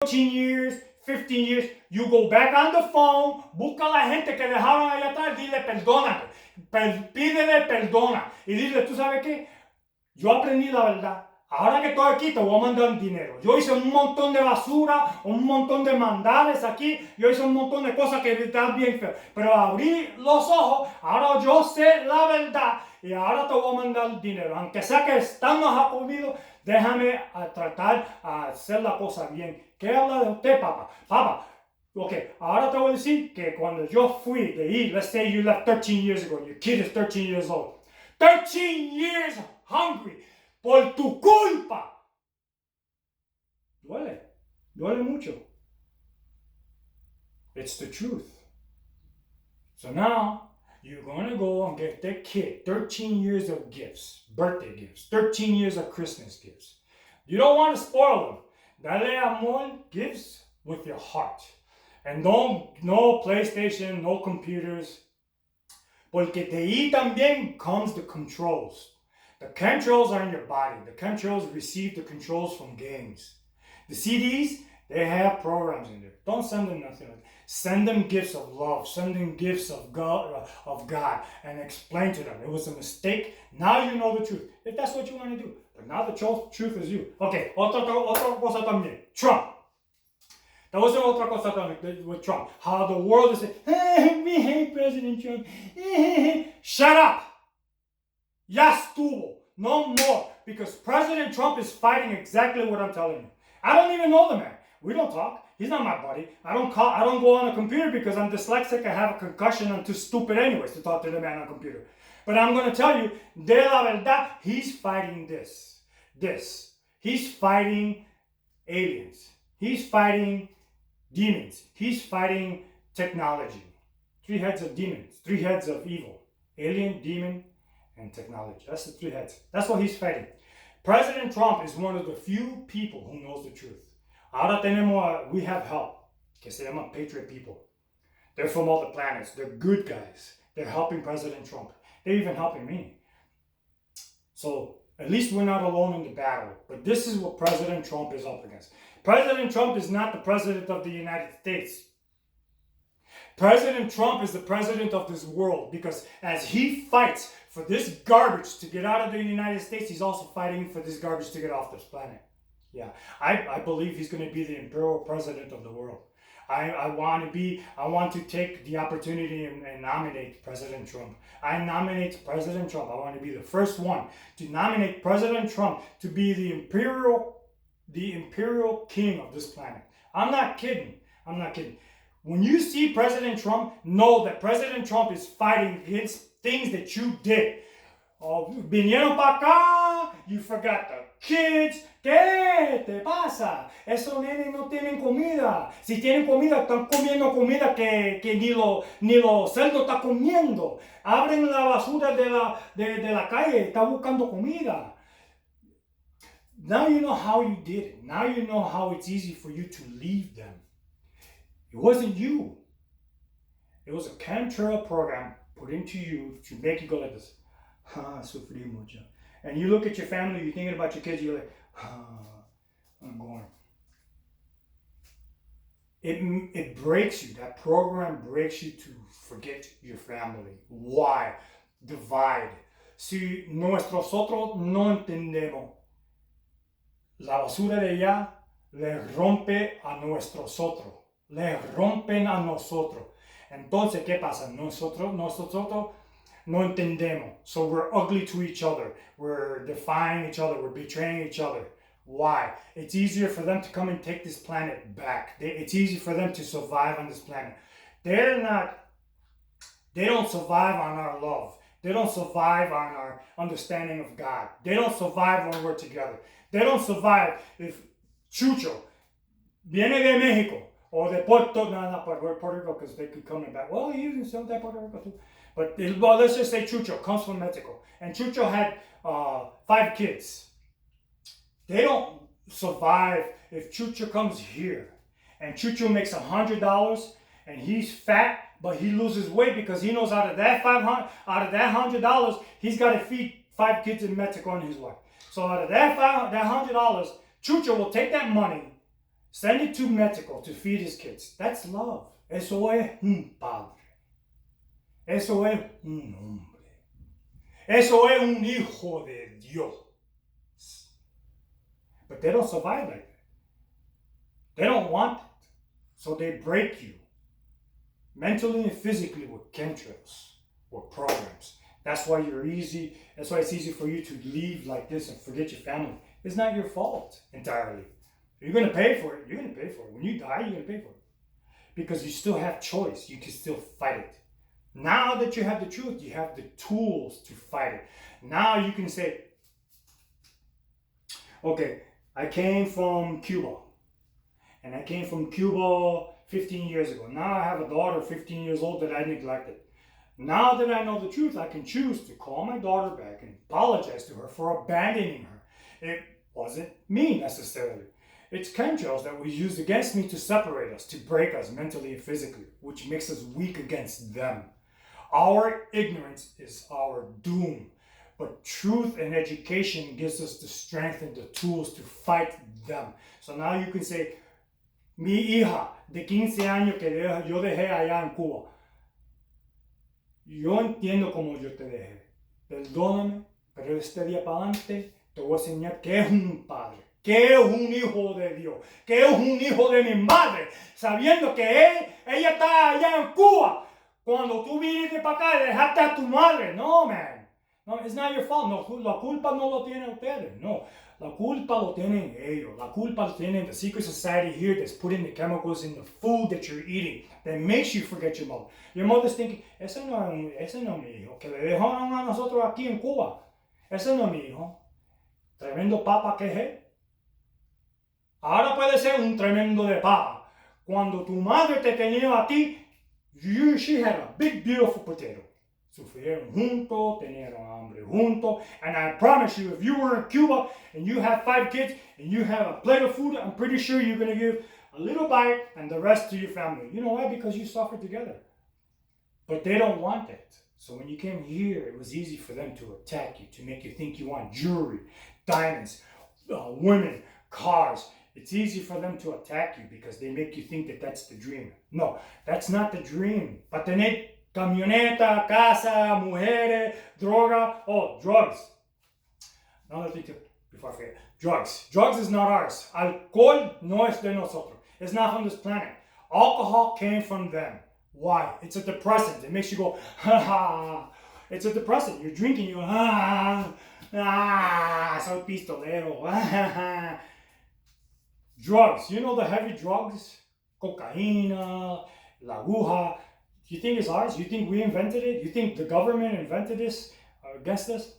13 years, 15 years, you go back on the phone, busca a la gente que dejaron allá atrás, dile perdónate, pídele perdona. Y dile, ¿tú sabes qué? Yo aprendí la verdad. Ahora que estoy aquí, te voy a mandar dinero. Yo hice un montón de basura, un montón de maldades aquí. Yo hice un montón de cosas que están bien feas. Pero abrí los ojos, ahora yo sé la verdad. Y ahora te voy a mandar dinero. Aunque sea que estamos jodidos, déjame tratar a hacer la cosa bien. ¿Qué habla de usted, papá? Papá, ok, ahora te voy a decir que cuando yo fui de ir, let's say you left 13 years ago, your kid is 13 years old. 13 years hungry. Por tu culpa. Duele mucho. It's the truth. So now, you're going to go and get that kid 13 years of gifts, birthday gifts, 13 years of Christmas gifts. You don't want to spoil them. Dale amor gifts with your heart. And no PlayStation, no computers. Porque de ahí también comes the controls. The chemtrails are in your body. The chemtrails receive the controls from games. The CDs, they have programs in there. Don't send them nothing. Send them gifts of love. Send them gifts of God, and explain to them it was a mistake. Now you know the truth. If that's what you want to do. But now the truth is you. Okay, otra cosa también. Trump. That was otra cosa with Trump. How the world is saying, we hate President Trump. Shut up. Ya estuvo. No more. Because President Trump is fighting exactly what I'm telling you. I don't even know the man. We don't talk. He's not my buddy. I don't go on a computer because I'm dyslexic. I have a concussion. I'm too stupid anyways to talk to the man on a computer. But I'm going to tell you, de la verdad, he's fighting this. He's fighting aliens. He's fighting demons. He's fighting technology. 3 heads of demons. 3 heads of evil. Alien, demon, and technology. That's the 3 heads. That's what he's fighting. President Trump is one of the few people who knows the truth. Ahora we have help, que se llama Patriot people. They're from all the planets. They're good guys. They're helping President Trump. They're even helping me. So at least we're not alone in the battle. But this is what President Trump is up against. President Trump is not the president of the United States. President Trump is the president of this world because as he fights for this garbage to get out of the United States, he's also fighting for this garbage to get off this planet. Yeah, I believe he's going to be the imperial president of the world. I want to take the opportunity and nominate President Trump. I nominate President Trump. I want to be the first one to nominate President Trump to be the imperial king of this planet. I'm not kidding. When you see President Trump, know that President Trump is fighting against things that you did. Vinieron para acá, you forgot the kids. ¿Qué te pasa? Esos nenes no tienen comida. Si tienen comida, están comiendo comida que ni los cerdos están comiendo. Abren la basura de la calle, están buscando comida. Now you know how you did it. Now you know how it's easy for you to leave them. It wasn't you. It was a chemtrail program put into you to make you go like this. Sufrí mucho. And you look at your family, you're thinking about your kids, you're like, I'm going. It breaks you. That program breaks you to forget your family. Why? Divide. Si nosotros no entendemos, la basura de allá le rompe a nosotros. Le rompen a nosotros. Entonces, ¿qué pasa? Nosotros no entendemos. So we're ugly to each other. We're defying each other. We're betraying each other. Why? It's easier for them to come and take this planet back. It's easy for them to survive on this planet. They don't survive on our love. They don't survive on our understanding of God. They don't survive when we're together. They don't survive if Chucho viene de Mexico or de Puerto Rico because they could come back. Well, he even sell that Puerto Rico too. But let's just say Chucho comes from Mexico. And Chucho had 5 kids. They don't survive if Chucho comes here. And Chucho makes $100 and he's fat, but he loses weight because he knows out of that $100, he's got to feed 5 kids in Mexico and his wife. So out of that $100, Chucho will take that money Send it to Mexico to feed his kids. That's love. Eso es un padre. Eso es un hombre. Eso es un hijo de Dios. But they don't survive like that. They don't want it. So they break you mentally and physically with chemtrails or programs. That's why it's easy for you to leave like this and forget your family. It's not your fault entirely. You're going to pay for it. You're going to pay for it. When you die, you're going to pay for it. Because you still have choice. You can still fight it. Now that you have the truth, you have the tools to fight it. Now you can say, okay, I came from Cuba. And I came from Cuba 15 years ago. Now I have a daughter 15 years old that I neglected. Now that I know the truth, I can choose to call my daughter back and apologize to her for abandoning her. It wasn't me necessarily. It's chemtrails that was used against me to separate us, to break us mentally and physically, which makes us weak against them. Our ignorance is our doom. But truth and education gives us the strength and the tools to fight them. So now you can say, mi hija de 15 años que yo dejé allá en Cuba. Yo entiendo como yo te dejé. Perdóname, pero este día para adelante te voy a enseñar que es un padre, que es un hijo de Dios, que es un hijo de mi madre, sabiendo que ella está allá en Cuba. Cuando tú viniste para acá y dejaste a tu madre. No, man. No, it's not your fault. No, la culpa no lo tienen ustedes. No, la culpa lo tienen ellos. La culpa lo tienen the secret society here that's putting the chemicals in the food that you're eating that makes you forget your mother. Your mother's thinking, ese no es mi hijo, que le dejaron a nosotros aquí en Cuba. Ese no es mi hijo. Tremendo papa que es él. Ahora puede ser un tremendo de papa. Cuando tu madre te tenía a ti, she had a big, beautiful potato. Sufrieron juntos, tenían hambre juntos, and I promise you, if you were in Cuba and you have 5 kids and you have a plate of food, I'm pretty sure you're going to give a little bite and the rest to your family. You know why? Because you suffered together. But they don't want that. So when you came here, it was easy for them to attack you, to make you think you want jewelry, diamonds, women, cars. It's easy for them to attack you because they make you think that that's the dream. No, that's not the dream. Para tener camioneta, casa, mujeres, droga, drugs. Another thing before I forget. Drugs. Drugs is not ours. Alcohol no es de nosotros. It's not from this planet. Alcohol came from them. Why? It's a depressant. It makes you go, ha ha. It's a depressant. You're drinking, you go, ha ha. Soy pistolero. Ha ha. Drugs. You know the heavy drugs? Cocaína, la aguja. You think it's ours? You think we invented it? You think the government invented this against us?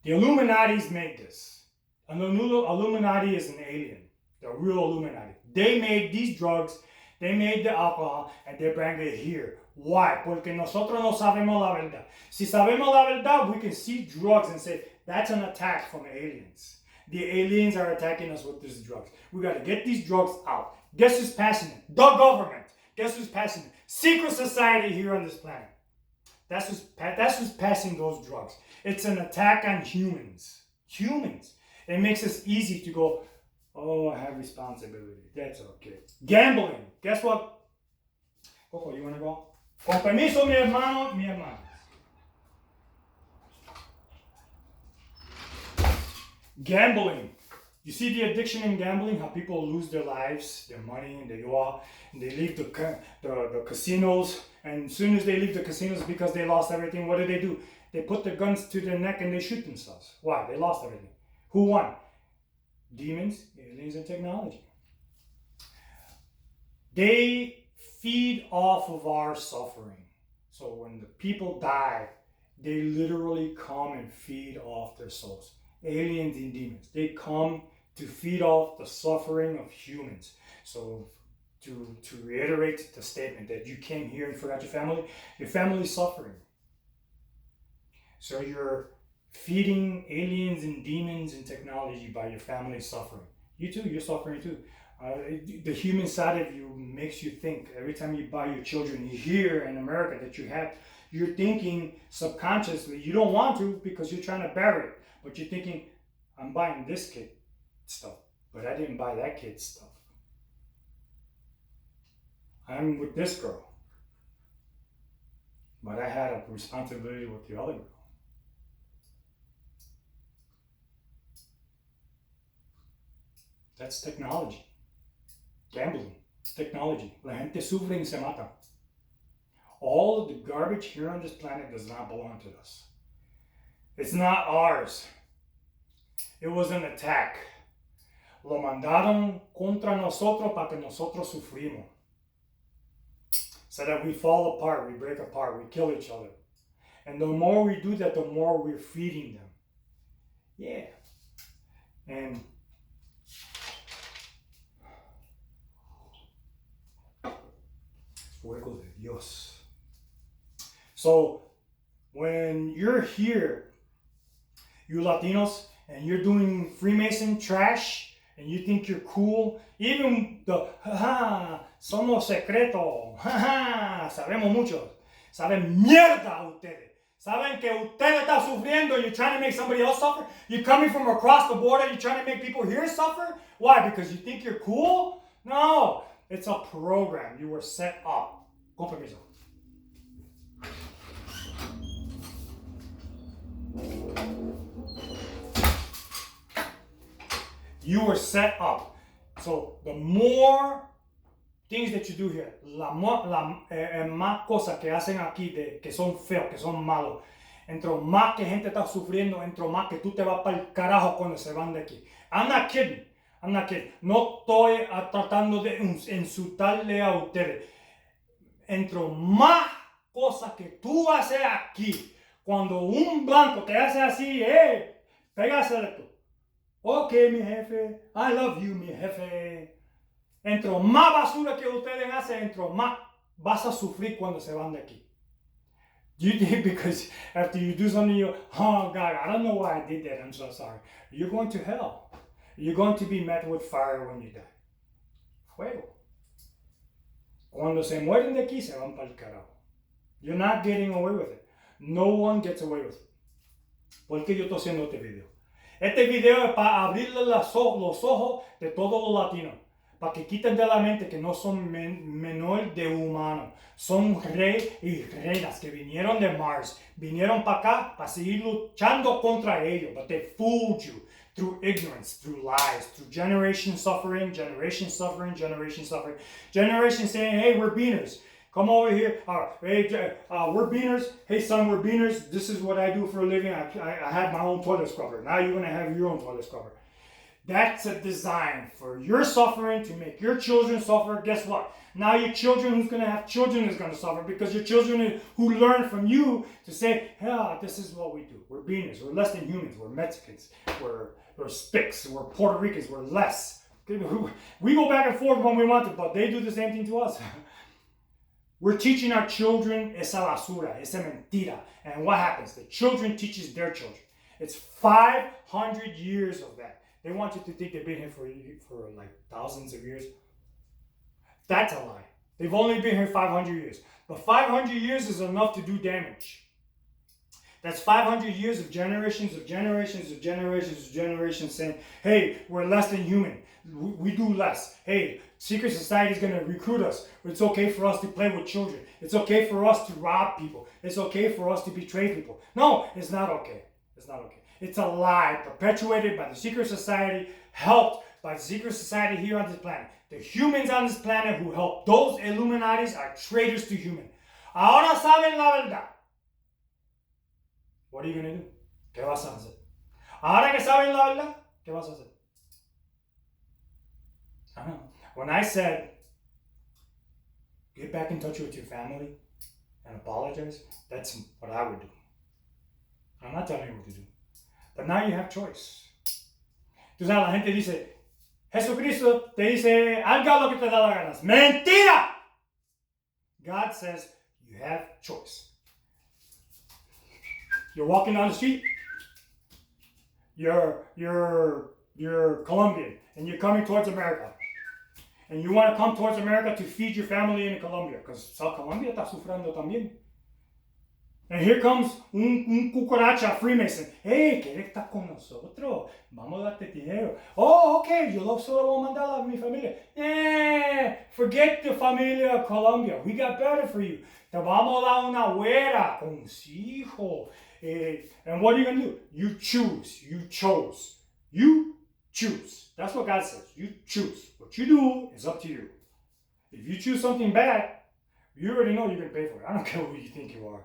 The Illuminati's made this. And the Illuminati is an alien. The real Illuminati. They made these drugs, they made the alcohol, and they bring it here. Why? Porque nosotros no sabemos la verdad. Si sabemos la verdad, we can see drugs and say, that's an attack from aliens. The aliens are attacking us with these drugs. We got to get these drugs out. Guess who's passing it? The government. Guess who's passing it? Secret society here on this planet. That's who's passing those drugs. It's an attack on humans. Humans. It makes us easy to go, oh, I have responsibility. That's okay. Gambling. Guess what? Coco, you want to go? Con permiso, mi hermano, mi hermana. Gambling. You see the addiction in gambling, how people lose their lives, their money, and they leave the casinos, and as soon as they leave the casinos because they lost everything, what do? They put their guns to their neck and they shoot themselves. Why? They lost everything. Who won? Demons, aliens, and technology. They feed off of our suffering. So when the people die, they literally come and feed off their souls. Aliens and demons. They come to feed off the suffering of humans. So to reiterate the statement that you came here and forgot your family's suffering. So you're feeding aliens and demons and technology by your family's suffering. You too, you're suffering too. The human side of you makes you think every time you buy your children here in America that you're thinking subconsciously, you don't want to because you're trying to bury it, but you're thinking, I'm buying this kid stuff, but but I didn't buy that kid stuff. I'm with this girl, but I had a responsibility with the other girl. That's technology. Gambling. Technology. La gente sufre y se mata. All of the garbage here on this planet does not belong to us. It's not ours. It was an attack. Lo mandaron contra nosotros para que nosotros sufrimos. So that we fall apart, we break apart, we kill each other. And the more we do that, the more we're feeding them. Yeah. And fuego de Dios. So when you're here, you Latinos, and you're doing Freemason trash, and you think you're cool, even the, somos secretos, sabemos mucho, saben mierda ustedes. Saben que usted está sufriendo, you're trying to make somebody else suffer? You're coming from across the border, you're trying to make people here suffer? Why? Because you think you're cool? No, it's a program. You were set up. Con permiso. You were set up. So the more things that you do here, más cosas que hacen aquí que son feos, que son malos, entro más que gente está sufriendo, entro más que tú te vas para el carajo cuando se van de aquí. I'm not kidding. I'm not kidding. No estoy tratando de insultarle a ustedes. Entro más cosas que tú haces aquí, cuando un blanco te hace así, pégase esto. Ok, mi jefe, I love you, mi jefe. Entro más basura que ustedes hacen, entro más vas a sufrir cuando se van de aquí. You did because after you do something, oh God, I don't know why I did that, I'm so sorry. You're going to hell. You're going to be met with fire when you die. Fuego. Cuando se mueren de aquí, se van para el carajo. You're not getting away with it. No one gets away with it. ¿Por qué yo estoy haciendo este video? Este video es para abrirle los ojos de todos los latinos. Para que quiten de la mente que no son menor de humanos. Son rey y reinas que vinieron de Mars. Vinieron para acá para seguir luchando contra ellos. But they fooled you through ignorance, through lies, through generation suffering, generation suffering, generation suffering. Generation saying, hey, we're beaners. Come over here. Hey, we're beaners. Hey, son, we're beaners. This is what I do for a living. I have my own toilet scrubber. Now you're going to have your own toilet scrubber. That's a design for your suffering, to make your children suffer. Guess what? Now your children who's going to have children is going to suffer, because your children who learn from you to say, yeah, this is what we do. We're beaners. We're less than humans. We're Mexicans. We're spicks. We're Puerto Ricans. We're less. We go back and forth when we want to, but they do the same thing to us. We're teaching our children esa basura, esa mentira. And what happens? The children teaches their children. It's 500 years of that. They want you to think they've been here for like thousands of years. That's a lie. They've only been here 500 years. But 500 years is enough to do damage. That's 500 years of generations of generations of generations of generations saying, hey, we're less than human. We do less. Hey, secret society is going to recruit us. It's okay for us to play with children. It's okay for us to rob people. It's okay for us to betray people. No, it's not okay. It's not okay. It's a lie perpetuated by the secret society, helped by the secret society here on this planet. The humans on this planet who help those Illuminatis are traitors to human. Ahora saben la verdad. What are you going to do? ¿Qué vas a hacer? Ahora que saben la verdad, ¿qué vas a hacer? I don't know. When I said, get back in touch with your family and apologize, that's what I would do. I'm not telling you what to do. But now you have choice. Tú sabes, la gente dice, Jesucristo te dice, haga lo que te da la gana. ¡Mentira! God says, you have choice. You're walking down the street, you're Colombian, and you're coming towards America. And you want to come towards America to feed your family in Colombia, because Colombia está sufriendo también. And here comes un cucaracha Freemason. Hey, ¿quieres estar con nosotros? Vamos a darte dinero. Oh, ok, yo solo voy a mandar a mi familia. Forget the familia of Colombia. We got better for you. Te vamos a dar una güera con un hijo. And what are you going to do? You choose. You chose. You choose. That's what God says. You choose. What you do is up to you. If you choose something bad, you already know you're going to pay for it. I don't care who you think you are.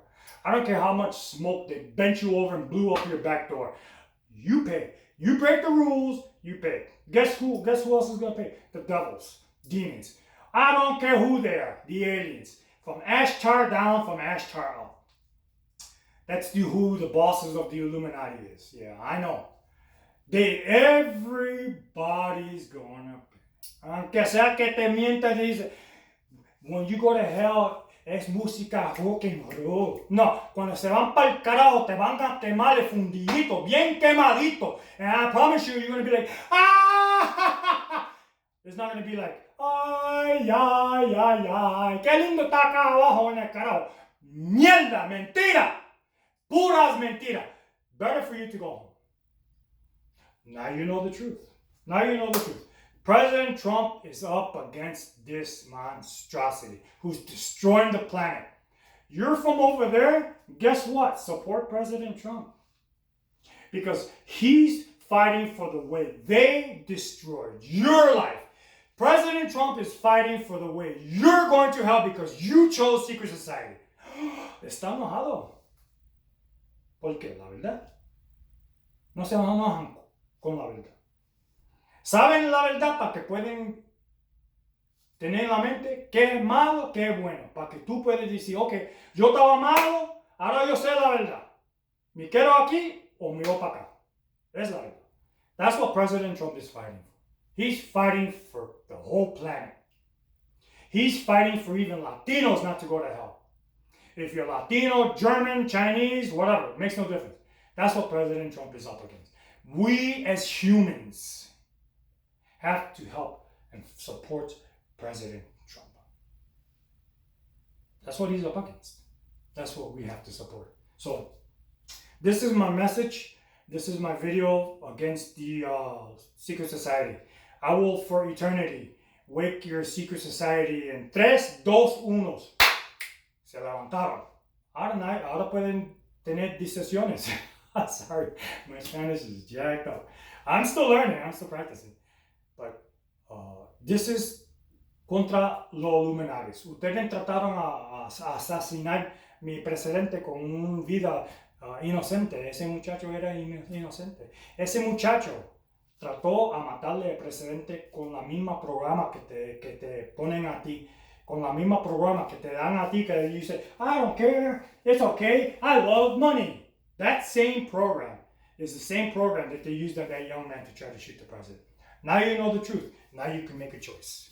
I don't care how much smoke they bent you over and blew up your back door. You pay. You break the rules, you pay. Guess who else is going to pay? The devils, demons. I don't care who they are, the aliens. From Ashtar down, from Ashtar up. That's who the bosses of the Illuminati is. Yeah, I know. Everybody's gonna pay. Aunque sea que te mienta, dice, when you go to hell, es música rock and roll. No, cuando se van para el carajo, te van a quemar de fundidito, bien quemadito. And I promise you, you're going to be like, ah! It's not going to be like, ay, ay, ay, ay. Qué lindo está acá abajo en el carajo. Mierda, mentira. Puras mentiras. Better for you to go home. Now you know the truth. Now you know the truth. President Trump is up against this monstrosity who's destroying the planet. You're from over there, guess what? Support President Trump. Because he's fighting for the way they destroyed your life. President Trump is fighting for the way you're going to hell because you chose secret society. Está enojado. ¿Por qué? La verdad. No se enojan con la verdad. Saben la verdad para que pueden tener en la mente qué es malo, qué es bueno. Para que tú puedas decir, ok, yo estaba malo, ahora yo sé la verdad. ¿Me quedo aquí o me voy para acá? Es la verdad. That's what President Trump is fighting for. He's fighting for the whole planet. He's fighting for even Latinos not to go to hell. If you're Latino, German, Chinese, whatever, it makes no difference. That's what President Trump is up against. We as humans have to help and support President Trump. That's what he's up against. That's what we have to support. So, this is my message. This is my video against the secret society. I will, for eternity, wake your secret society in 3, 2, 1. Se levantaron. Ahora pueden tener decisiones. Sorry, my Spanish is jacked up. I'm still learning. I'm still practicing. But this is contra los Illuminatis. Ustedes trataron a asesinar mi presidente con una vida inocente. Ese muchacho era inocente. Ese muchacho trató a matarle al presidente con la misma programa que te ponen a ti. Con la misma programa que te dan a ti que dice, I don't care, it's okay, I love money. That same program is the same program that they used on that young man to try to shoot the president. Now you know the truth. Now you can make a choice.